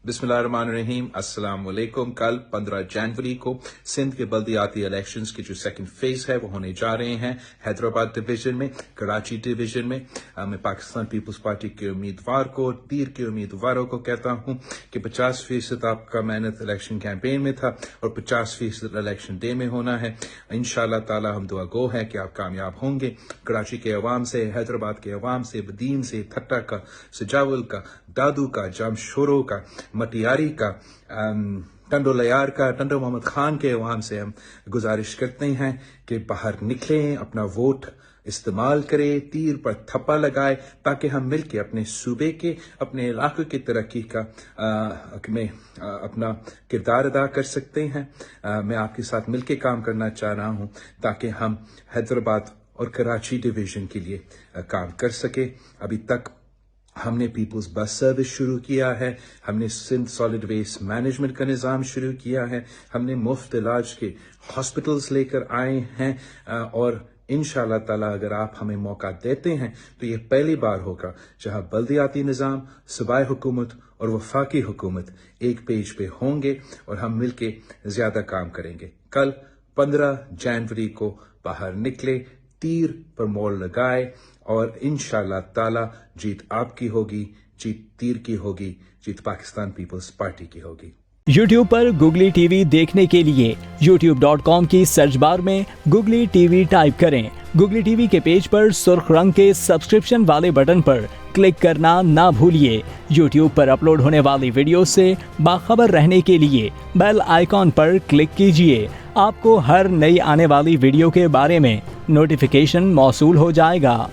बिस्मिल्लाहिर्रहमानिर्रहीम, अस्सलाम वालेकुम। कल 15 जनवरी को सिंध के बल्दियाती इलेक्शंस की जो सेकंड फेज है वो होने जा रहे हैं हैदराबाद डिवीजन में, कराची डिवीजन में। मैं पाकिस्तान पीपल्स पार्टी के उम्मीदवार को, तीर के उम्मीदवारों को कहता हूं कि 50% आपका मेहनत इलेक्शन कैंपेन में था और 50% इलेक्शन डे में होना है। इंशाअल्लाह ताला हम दुआ गो है कि आप कामयाब होंगे। कराची के अवाम से, हैदराबाद के अवाम से, बदीन से, ठट्टा का, सजावल का, दादू का, जामशोरो का, मटियारी का, टंडो लयार का, टंडो मोहम्मद खान के अवाम से हम गुजारिश करते हैं कि बाहर निकलें, अपना वोट इस्तेमाल करें, तीर पर थप्पा लगाए, ताकि हम मिलकर अपने सूबे के, अपने इलाके की तरक्की का में अपना किरदार अदा कर सकते हैं। मैं आपके साथ मिलकर काम करना चाह रहा हूं ताकि हम हैदराबाद और कराची डिवीजन के लिए काम कर सके। अभी तक हमने पीपल्स बस सर्विस शुरू किया है, हमने सिंध सॉलिड वेस्ट मैनेजमेंट का निज़ाम शुरू किया है, हमने मुफ्त इलाज के हॉस्पिटल्स लेकर आए हैं और इंशाअल्लाह ताला अगर आप हमें मौका देते हैं तो ये पहली बार होगा जहां बल्दियाती निज़ाम, सूबाई हुकूमत और वफाकी हुकूमत एक पेज पे होंगे और हम मिलके ज्यादा काम करेंगे। कल 15 जनवरी को बाहर निकले, तीर पर मोड़ लगाए और इंशाअल्लाह ताला जीत आपकी होगी, जीत तीर की होगी, जीत पाकिस्तान पीपल्स पार्टी की होगी। YouTube पर गुगली टीवी देखने के लिए youtube.com की सर्च बार में गुगली टीवी टाइप करें। गुगली टीवी के पेज पर सुर्ख रंग के सब्सक्रिप्शन वाले बटन पर क्लिक करना ना भूलिए। YouTube पर अपलोड होने वाली वीडियो से बाखबर रहने के लिए बेल आइकॉन पर क्लिक कीजिए। आपको हर नई आने वाली वीडियो के बारे में नोटिफिकेशन मौसूल हो जाएगा।